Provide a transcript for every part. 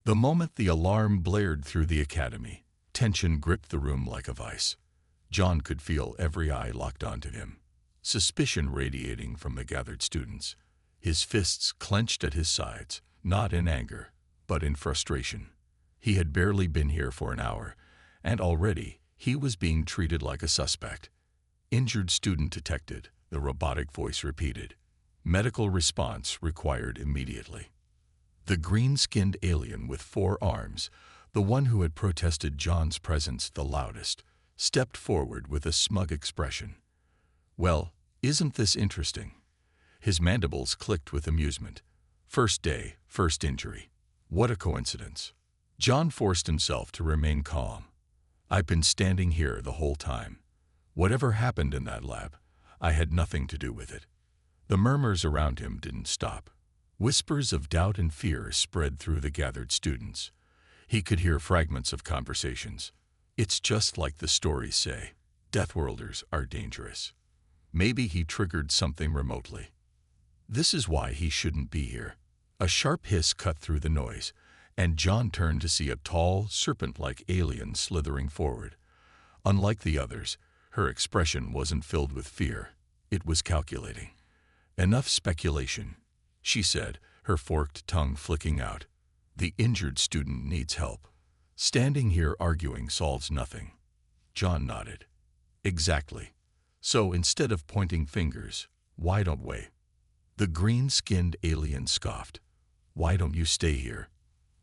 The moment the alarm blared through the academy, tension gripped the room like a vice. John could feel every eye locked onto him, suspicion radiating from the gathered students. His fists clenched at his sides, not in anger, but in frustration. He had barely been here for an hour, and already he was being treated like a suspect. Injured student detected, the robotic voice repeated. Medical response required immediately. The green-skinned alien with 4 arms, the one who had protested John's presence the loudest, stepped forward with a smug expression. "Well, isn't this interesting?" His mandibles clicked with amusement. First day, first injury. What a coincidence. John forced himself to remain calm. "I've been standing here the whole time. Whatever happened in that lab, I had nothing to do with it." The murmurs around him didn't stop. Whispers of doubt and fear spread through the gathered students. He could hear fragments of conversations. "It's just like the stories say. Deathworlders are dangerous. Maybe he triggered something remotely. This is why he shouldn't be here." A sharp hiss cut through the noise, and John turned to see a tall, serpent-like alien slithering forward. Unlike the others, her expression wasn't filled with fear. It was calculating. "Enough speculation," she said, her forked tongue flicking out. "The injured student needs help. Standing here arguing solves nothing." John nodded. "Exactly. So instead of pointing fingers, why don't we?" The green-skinned alien scoffed. "Why don't you stay here?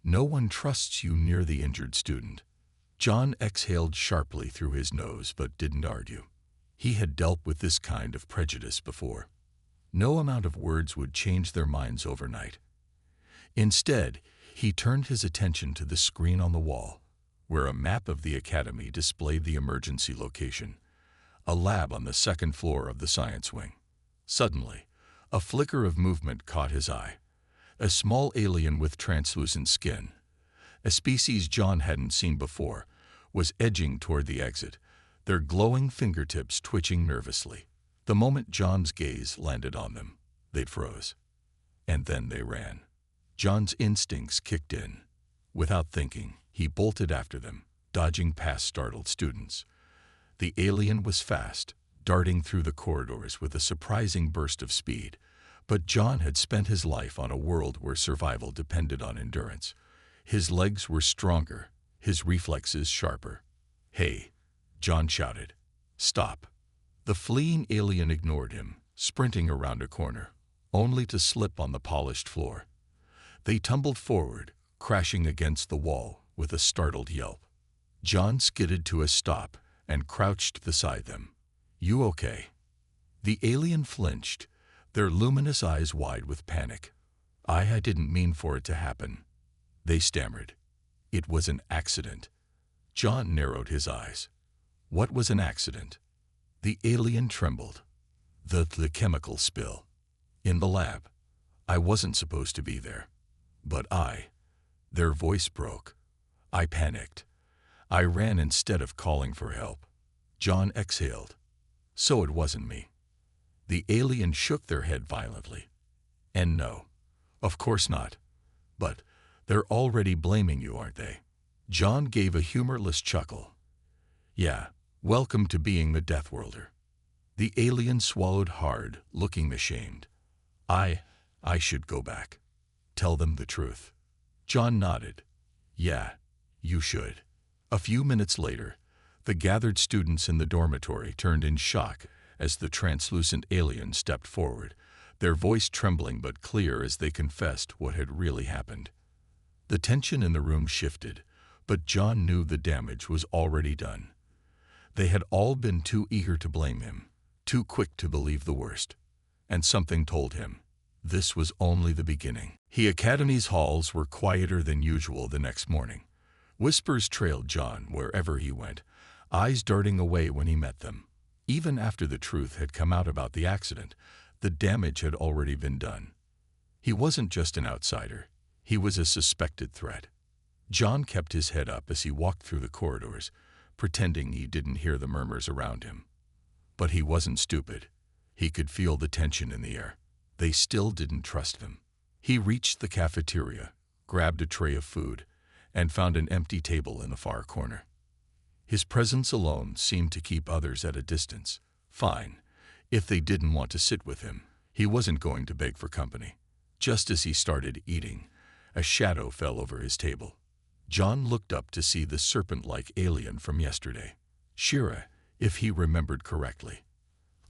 No one trusts you near the injured student." John exhaled sharply through his nose but didn't argue. He had dealt with this kind of prejudice before. No amount of words would change their minds overnight. Instead, he turned his attention to the screen on the wall, where a map of the academy displayed the emergency location, a lab on the 2nd floor of the science wing. Suddenly, a flicker of movement caught his eye. A small alien with translucent skin, a species John hadn't seen before, was edging toward the exit, their glowing fingertips twitching nervously. The moment John's gaze landed on them, they froze. And then they ran. John's instincts kicked in. Without thinking, he bolted after them, dodging past startled students. The alien was fast, darting through the corridors with a surprising burst of speed. But John had spent his life on a world where survival depended on endurance. His legs were stronger, his reflexes sharper. "Hey!" John shouted. "Stop!" The fleeing alien ignored him, sprinting around a corner, only to slip on the polished floor. They tumbled forward, crashing against the wall with a startled yelp. John skidded to a stop and crouched beside them. "You okay?" The alien flinched, their luminous eyes wide with panic. I didn't mean for it to happen," they stammered. "It was an accident." John narrowed his eyes. "What was an accident?" The alien trembled. The chemical spill. "In the lab. I wasn't supposed to be there. But Their voice broke. "I panicked. I ran instead of calling for help." John exhaled. "So it wasn't me." The alien shook their head violently. "And no, of course not. But they're already blaming you, aren't they?" John gave a humorless chuckle. "Yeah, welcome to being the Deathworlder." The alien swallowed hard, looking ashamed. I should go back. Tell them the truth." John nodded. "Yeah, you should." A few minutes later, the gathered students in the dormitory turned in shock as the translucent alien stepped forward, their voice trembling but clear as they confessed what had really happened. The tension in the room shifted, but John knew the damage was already done. They had all been too eager to blame him, too quick to believe the worst. And something told him this was only the beginning. The academy's halls were quieter than usual the next morning. Whispers trailed John wherever he went, eyes darting away when he met them. Even after the truth had come out about the accident, the damage had already been done. He wasn't just an outsider. He was a suspected threat. John kept his head up as he walked through the corridors, pretending he didn't hear the murmurs around him. But he wasn't stupid. He could feel the tension in the air. They still didn't trust him. He reached the cafeteria, grabbed a tray of food, and found an empty table in the far corner. His presence alone seemed to keep others at a distance. Fine. If they didn't want to sit with him, he wasn't going to beg for company. Just as he started eating, a shadow fell over his table. John looked up to see the serpent-like alien from yesterday, Shira, if he remembered correctly.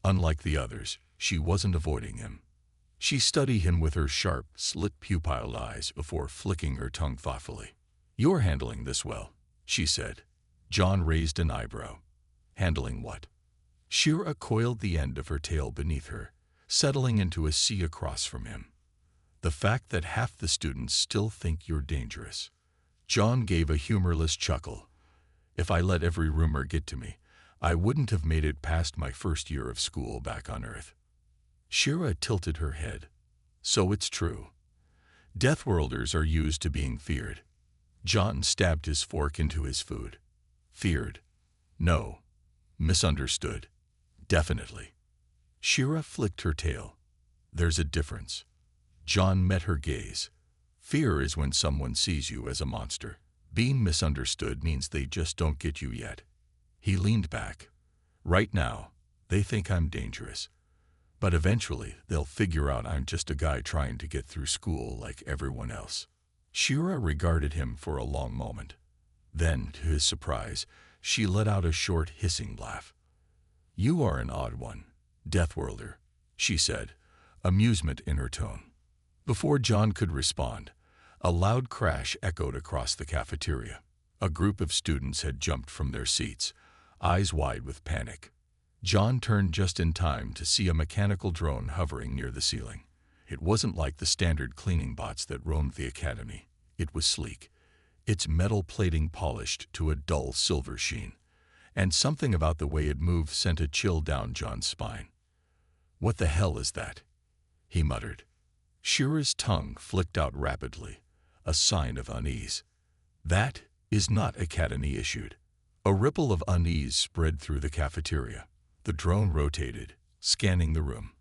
Unlike the others, she wasn't avoiding him. She studied him with her sharp, slit-pupilled eyes before flicking her tongue thoughtfully. "You're handling this well," she said. John raised an eyebrow. "Handling what?" Shira coiled the end of her tail beneath her, settling into a C across from him. "The fact that half the students still think you're dangerous." John gave a humorless chuckle. "If I let every rumor get to me, I wouldn't have made it past my first year of school back on Earth." Shira tilted her head. "So it's true. Deathworlders are used to being feared." John stabbed his fork into his food. "Feared? No. Misunderstood. Definitely." Shira flicked her tail. "There's a difference." John met her gaze. "Fear is when someone sees you as a monster. Being misunderstood means they just don't get you yet." He leaned back. "Right now, they think I'm dangerous. But eventually, they'll figure out I'm just a guy trying to get through school like everyone else." Shira regarded him for a long moment. Then, to his surprise, she let out a short, hissing laugh. "You are an odd one, Deathworlder," she said, amusement in her tone. Before John could respond, a loud crash echoed across the cafeteria. A group of students had jumped from their seats, eyes wide with panic. John turned just in time to see a mechanical drone hovering near the ceiling. It wasn't like the standard cleaning bots that roamed the academy. It was sleek, its metal plating polished to a dull silver sheen, and something about the way it moved sent a chill down John's spine. "What the hell is that?" he muttered. Shira's tongue flicked out rapidly, a sign of unease. "That is not academy issued." A ripple of unease spread through the cafeteria. The drone rotated, scanning the room.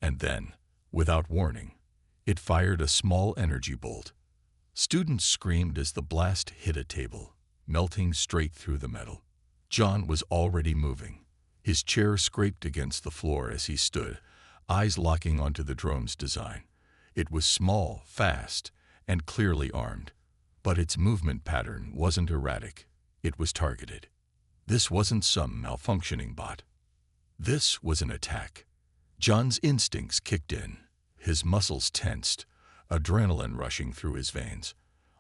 And then, without warning, it fired a small energy bolt. Students screamed as the blast hit a table, melting straight through the metal. John was already moving. His chair scraped against the floor as he stood, eyes locking onto the drone's design. It was small, fast, and clearly armed. But its movement pattern wasn't erratic. It was targeted. This wasn't some malfunctioning bot. This was an attack. John's instincts kicked in. His muscles tensed, adrenaline rushing through his veins.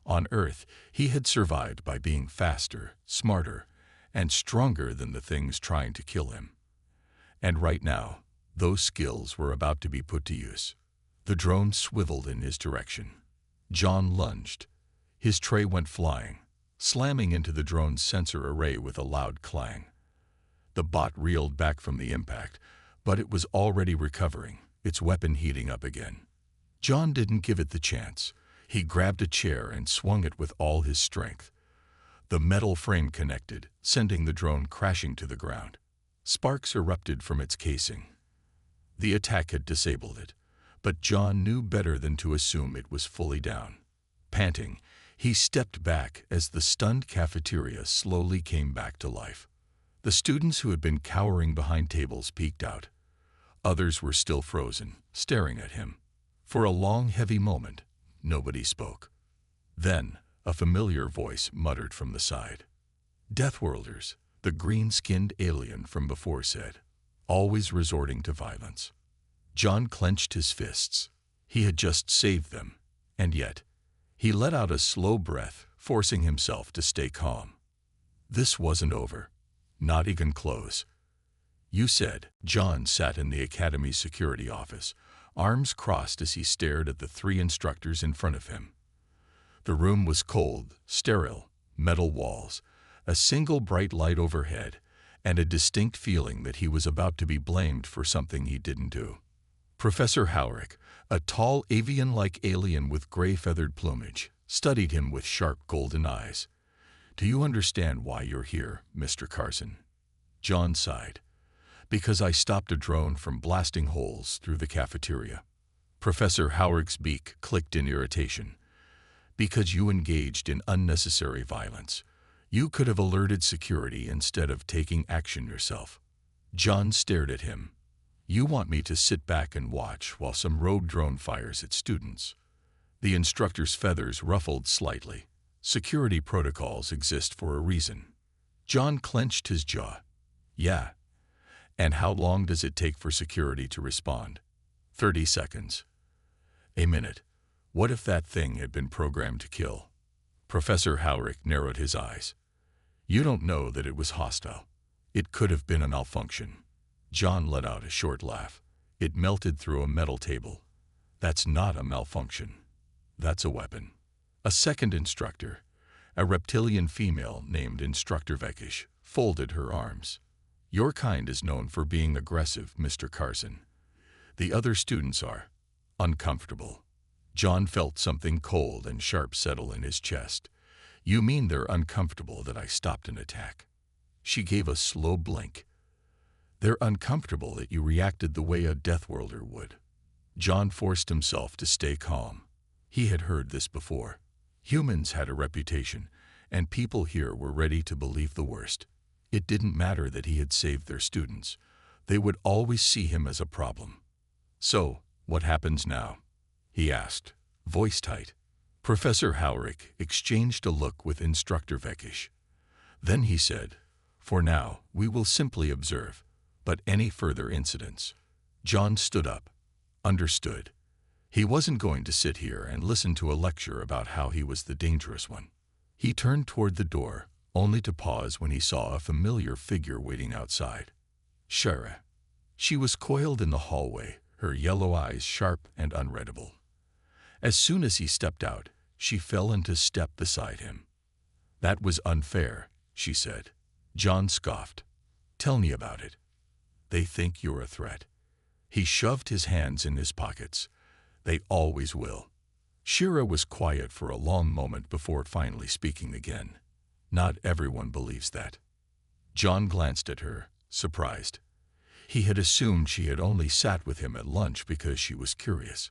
On Earth, he had survived by being faster, smarter, and stronger than the things trying to kill him. And right now, those skills were about to be put to use. The drone swiveled in his direction. John lunged. His tray went flying, slamming into the drone's sensor array with a loud clang. The bot reeled back from the impact, but it was already recovering, its weapon heating up again. John didn't give it the chance. He grabbed a chair and swung it with all his strength. The metal frame connected, sending the drone crashing to the ground. Sparks erupted from its casing. The attack had disabled it, but John knew better than to assume it was fully down. Panting, he stepped back as the stunned cafeteria slowly came back to life. The students who had been cowering behind tables peeked out. Others were still frozen, staring at him. For a long, heavy moment, nobody spoke. Then, a familiar voice muttered from the side. "Deathworlders," the green-skinned alien from before said, always resorting to violence. John clenched his fists. He had just saved them, and yet, he let out a slow breath, forcing himself to stay calm. This wasn't over. Not even close. "You said." John sat in the academy's security office, arms crossed as he stared at the three instructors in front of him. The room was cold, sterile, metal walls, a single bright light overhead, and a distinct feeling that he was about to be blamed for something he didn't do. Professor Howrick, a tall avian-like alien with gray-feathered plumage, studied him with sharp golden eyes. "Do you understand why you're here, Mr. Carson?" John sighed. "Because I stopped a drone from blasting holes through the cafeteria." Professor Howrick's beak clicked in irritation. Because you engaged in unnecessary violence. You could have alerted security instead of taking action yourself. John stared at him. You want me to sit back and watch while some rogue drone fires at students? The instructor's feathers ruffled slightly. Security protocols exist for a reason. John clenched his jaw. Yeah. And how long does it take for security to respond? 30 seconds. A minute. What if that thing had been programmed to kill? Professor Howrick narrowed his eyes. You don't know that it was hostile. It could have been a malfunction. John let out a short laugh. It melted through a metal table. That's not a malfunction. That's a weapon. A second instructor, a reptilian female named Instructor Vekish, folded her arms. Your kind is known for being aggressive, Mr. Carson. The other students are uncomfortable. John felt something cold and sharp settle in his chest. You mean they're uncomfortable that I stopped an attack? She gave a slow blink. They're uncomfortable that you reacted the way a Deathworlder would. John forced himself to stay calm. He had heard this before. Humans had a reputation, and people here were ready to believe the worst. It didn't matter that he had saved their students. They would always see him as a problem. So, what happens now? He asked, voice tight. Professor Howrick exchanged a look with Instructor Vekish. Then he said, for now, we will simply observe, but any further incidents. John stood up. Understood. He wasn't going to sit here and listen to a lecture about how he was the dangerous one. He turned toward the door, only to pause when he saw a familiar figure waiting outside. Shara. She was coiled in the hallway, her yellow eyes sharp and unreadable. As soon as he stepped out, she fell into step beside him. That was unfair, she said. John scoffed. Tell me about it. They think you're a threat. He shoved his hands in his pockets. They always will. Shira was quiet for a long moment before finally speaking again. Not everyone believes that. John glanced at her, surprised. He had assumed she had only sat with him at lunch because she was curious.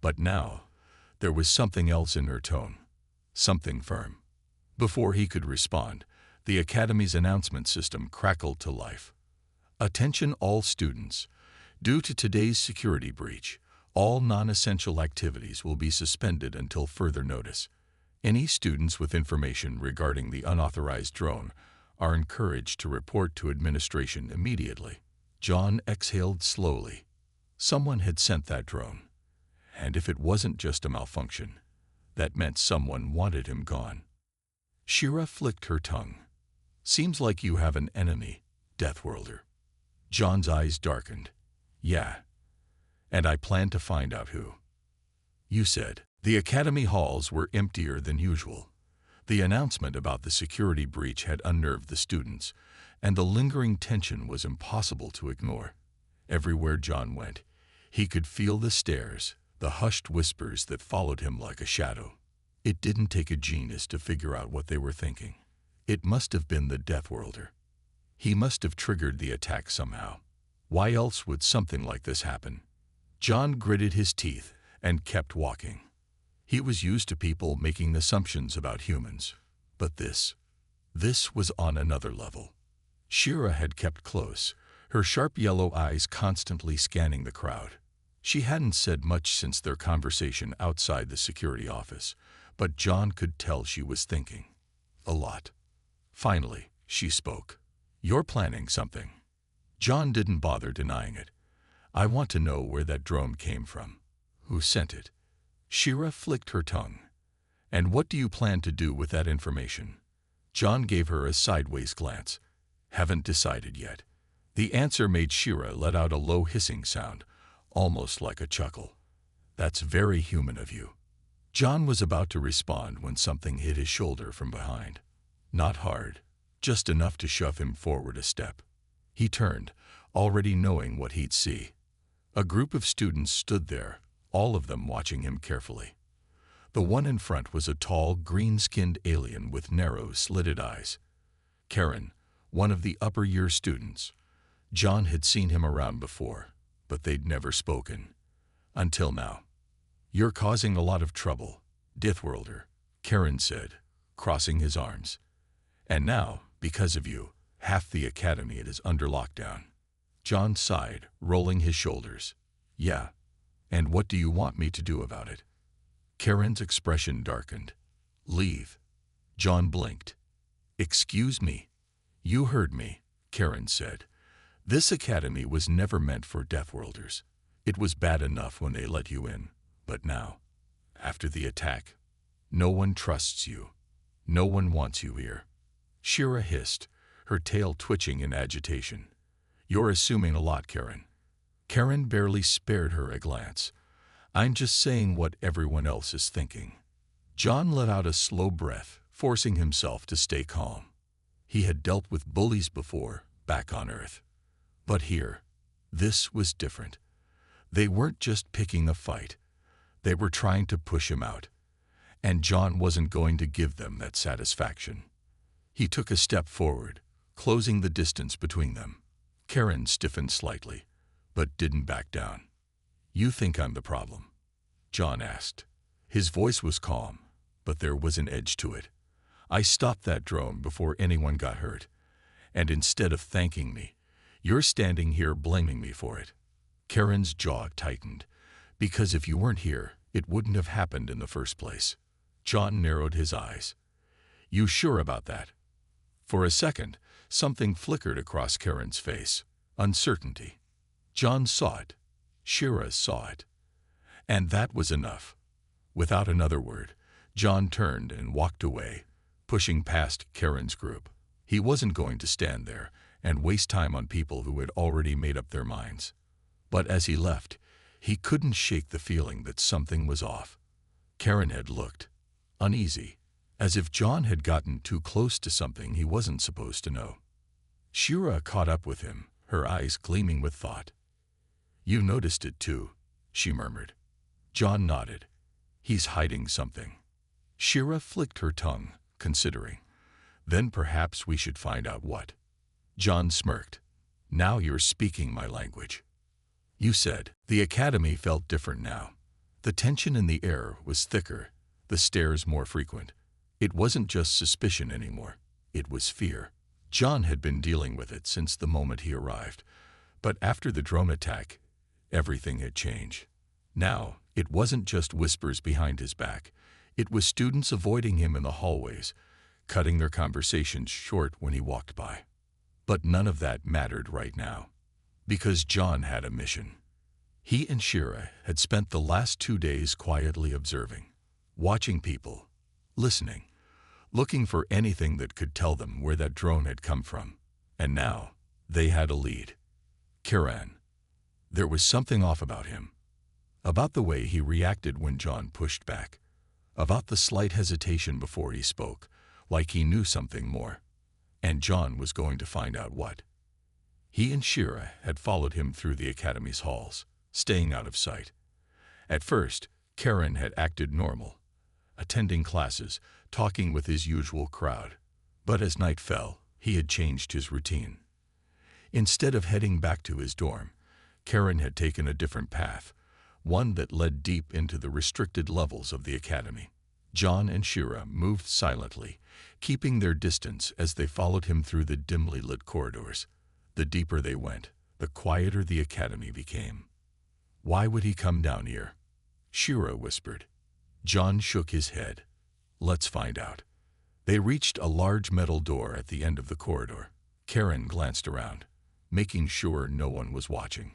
But now, there was something else in her tone. Something firm. Before he could respond, the Academy's announcement system crackled to life. Attention all students. Due to today's security breach, all non-essential activities will be suspended until further notice. Any students with information regarding the unauthorized drone are encouraged to report to administration immediately. John exhaled slowly. Someone had sent that drone. And if it wasn't just a malfunction, that meant someone wanted him gone. Shira flicked her tongue. Seems like you have an enemy, Deathworlder. John's eyes darkened. Yeah. And I plan to find out who. You said. The Academy halls were emptier than usual. The announcement about the security breach had unnerved the students, and the lingering tension was impossible to ignore. Everywhere John went, he could feel the stares, the hushed whispers that followed him like a shadow. It didn't take a genius to figure out what they were thinking. It must have been the Deathworlder. He must have triggered the attack somehow. Why else would something like this happen? John gritted his teeth and kept walking. He was used to people making assumptions about humans. But this was on another level. Shira had kept close, her sharp yellow eyes constantly scanning the crowd. She hadn't said much since their conversation outside the security office, but John could tell she was thinking. A lot. Finally, she spoke. You're planning something. John didn't bother denying it. I want to know where that drone came from. Who sent it? Shira flicked her tongue. And what do you plan to do with that information? John gave her a sideways glance. Haven't decided yet. The answer made Shira let out a low hissing sound, almost like a chuckle. That's very human of you. John was about to respond when something hit his shoulder from behind. Not hard, just enough to shove him forward a step. He turned, already knowing what he'd see. A group of students stood there, all of them watching him carefully. The one in front was a tall, green-skinned alien with narrow, slitted eyes. Karen, one of the upper-year students. John had seen him around before, but they'd never spoken. Until now. You're causing a lot of trouble, Deathworlder, Karen said, crossing his arms. And now, because of you, half the academy is under lockdown. John sighed, rolling his shoulders. Yeah. And what do you want me to do about it? Karen's expression darkened. Leave. John blinked. Excuse me. You heard me, Karen said. This academy was never meant for Deathworlders. It was bad enough when they let you in, but now, after the attack, no one trusts you. No one wants you here. Shira hissed, her tail twitching in agitation. You're assuming a lot, Karen. Karen barely spared her a glance. I'm just saying what everyone else is thinking. John let out a slow breath, forcing himself to stay calm. He had dealt with bullies before, back on Earth. But here, this was different. They weren't just picking a fight. They were trying to push him out. And John wasn't going to give them that satisfaction. He took a step forward, closing the distance between them. Karen stiffened slightly, but didn't back down. You think I'm the problem? John asked. His voice was calm, but there was an edge to it. I stopped that drone before anyone got hurt. And instead of thanking me, you're standing here blaming me for it. Karen's jaw tightened. Because if you weren't here, it wouldn't have happened in the first place. John narrowed his eyes. You sure about that? For a second, something flickered across Karen's face. Uncertainty. John saw it. Shira saw it. And that was enough. Without another word, John turned and walked away, pushing past Karen's group. He wasn't going to stand there and waste time on people who had already made up their minds. But as he left, he couldn't shake the feeling that something was off. Karen had looked uneasy, as if John had gotten too close to something he wasn't supposed to know. Shira caught up with him, her eyes gleaming with thought. You noticed it too, she murmured. John nodded. He's hiding something. Shira flicked her tongue, considering. Then perhaps we should find out what. John smirked. Now you're speaking my language. You said. The academy felt different now. The tension in the air was thicker, the stares more frequent. It wasn't just suspicion anymore. It was fear. John had been dealing with it since the moment he arrived. But after the drone attack, everything had changed. Now, it wasn't just whispers behind his back. It was students avoiding him in the hallways, cutting their conversations short when he walked by. But none of that mattered right now, because John had a mission. He and Shira had spent the last 2 days quietly observing, watching people, listening, looking for anything that could tell them where that drone had come from. And now, they had a lead. Karen. There was something off about him. About the way he reacted when John pushed back. About the slight hesitation before he spoke, like he knew something more. And John was going to find out what. He and Shira had followed him through the academy's halls, staying out of sight. At first, Karen had acted normal, attending classes, talking with his usual crowd. But as night fell, he had changed his routine. Instead of heading back to his dorm, Karen had taken a different path, one that led deep into the restricted levels of the academy. John and Shira moved silently, keeping their distance as they followed him through the dimly lit corridors. The deeper they went, the quieter the academy became. Why would he come down here? Shira whispered. John shook his head. Let's find out. They reached a large metal door at the end of the corridor. Karen glanced around, making sure no one was watching.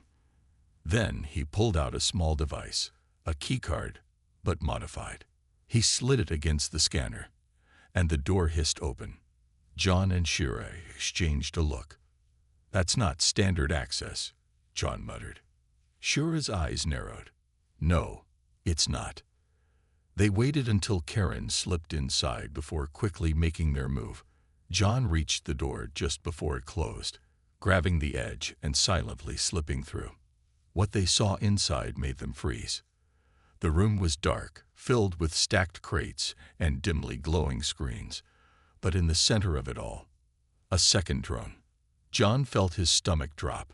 Then he pulled out a small device, a keycard, but modified. He slid it against the scanner, and the door hissed open. John and Shira exchanged a look. That's not standard access, John muttered. Shira's eyes narrowed. No, it's not. They waited until Karen slipped inside before quickly making their move. John reached the door just before it closed, grabbing the edge and silently slipping through. What they saw inside made them freeze. The room was dark, filled with stacked crates and dimly glowing screens. But in the center of it all, a second drone. John felt his stomach drop.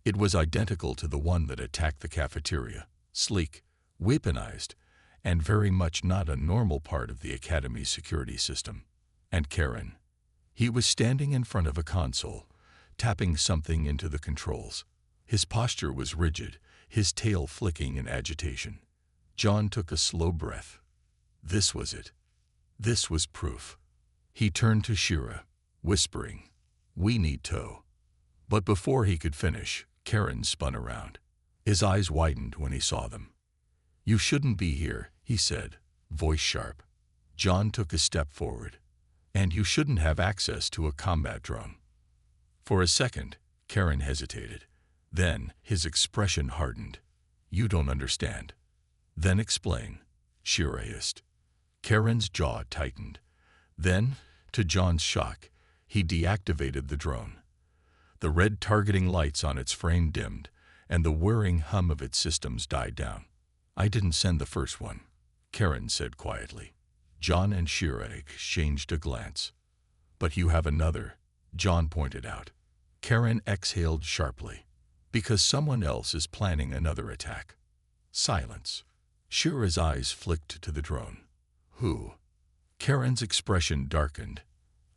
It was identical to the one that attacked the cafeteria, sleek, weaponized, and very much not a normal part of the Academy's security system. And Karen. He was standing in front of a console, tapping something into the controls. His posture was rigid, his tail flicking in agitation. John took a slow breath. This was it. This was proof. He turned to Shira, whispering, "We need tow." But before he could finish, Karen spun around. His eyes widened when he saw them. "You shouldn't be here," he said, voice sharp. John took a step forward. "And you shouldn't have access to a combat drone." For a second, Karen hesitated. Then his expression hardened. "You don't understand." "Then explain," Shira hissed. Karen's jaw tightened. Then, to John's shock, he deactivated the drone. The red targeting lights on its frame dimmed, and the whirring hum of its systems died down. "I didn't send the first one," Karen said quietly. John and Shira exchanged a glance. "But you have another," John pointed out. Karen exhaled sharply. "Because someone else is planning another attack." Silence. Shira's eyes flicked to the drone. "Who?" Karen's expression darkened.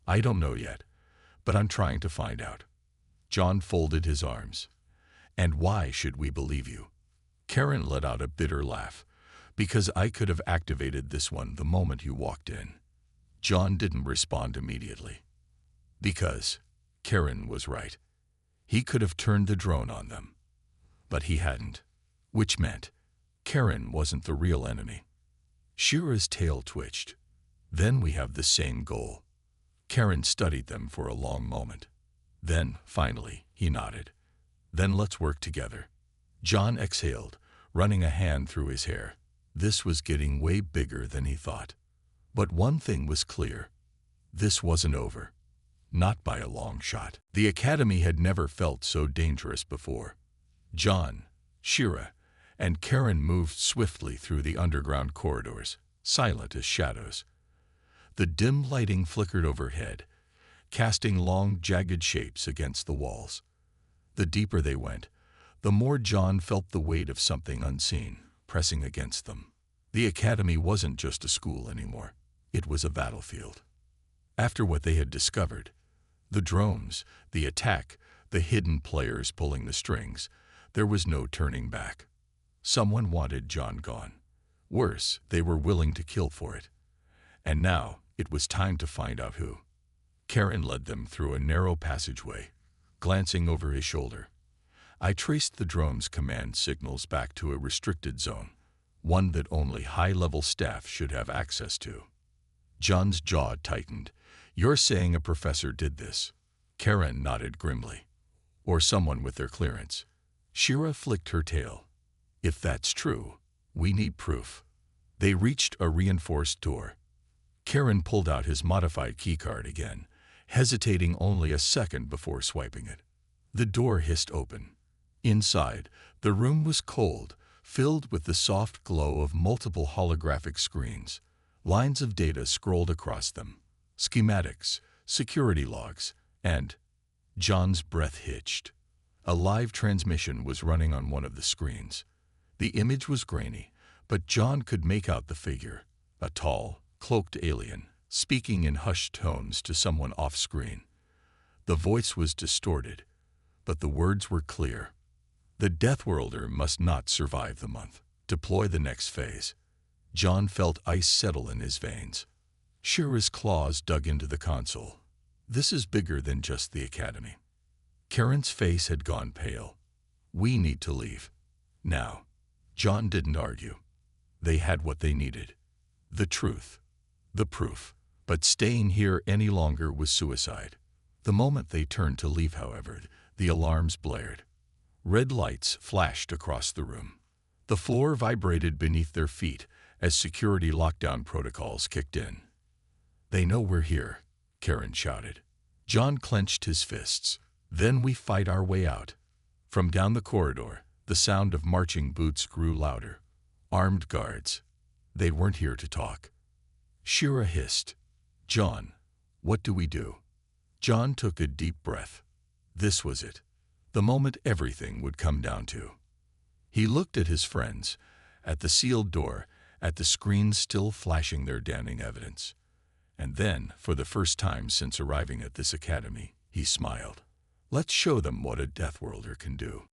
"I don't know yet, but I'm trying to find out." John folded his arms. "And why should we believe you?" Karen let out a bitter laugh. "Because I could have activated this one the moment you walked in." John didn't respond immediately. Because Karen was right. He could have turned the drone on them. But he hadn't. Which meant Karen wasn't the real enemy. Shira's tail twitched. "Then we have the same goal." Karen studied them for a long moment. Then, finally, he nodded. "Then let's work together." John exhaled, running a hand through his hair. This was getting way bigger than he thought. But one thing was clear. This wasn't over. Not by a long shot. The Academy had never felt so dangerous before. John, Shira, and Karen moved swiftly through the underground corridors, silent as shadows. The dim lighting flickered overhead, casting long, jagged shapes against the walls. The deeper they went, the more John felt the weight of something unseen pressing against them. The Academy wasn't just a school anymore. It was a battlefield. After what they had discovered, the drones, the attack, the hidden players pulling the strings, there was no turning back. Someone wanted John gone. Worse, they were willing to kill for it. And now it was time to find out who. Karen led them through a narrow passageway, glancing over his shoulder. "I traced the drone's command signals back to a restricted zone, one that only high-level staff should have access to." John's jaw tightened. "You're saying a professor did this?" Karen nodded grimly. "Or someone with their clearance." Shira flicked her tail. "If that's true, we need proof." They reached a reinforced door. Karen pulled out his modified keycard again, hesitating only a second before swiping it. The door hissed open. Inside, the room was cold, filled with the soft glow of multiple holographic screens. Lines of data scrolled across them. Schematics, security logs, and John's breath hitched. A live transmission was running on one of the screens. The image was grainy, but John could make out the figure, a tall, cloaked alien, speaking in hushed tones to someone off-screen. The voice was distorted, but the words were clear. The Deathworlder must not survive the month. Deploy the next phase. John felt ice settle in his veins. Shira's claws dug into the console. "This is bigger than just the Academy." Karen's face had gone pale. "We need to leave. Now." John didn't argue. They had what they needed. The truth. The proof. But staying here any longer was suicide. The moment they turned to leave, however, the alarms blared. Red lights flashed across the room. The floor vibrated beneath their feet as security lockdown protocols kicked in. "They know we're here," Karen shouted. John clenched his fists. "Then we fight our way out." From down the corridor, the sound of marching boots grew louder. Armed guards. They weren't here to talk. Shira hissed. "John, what do we do?" John took a deep breath. This was it. The moment everything would come down to. He looked at his friends, at the sealed door, at the screens still flashing their damning evidence. And then, for the first time since arriving at this academy, he smiled. Let's show them what a Deathworlder can do.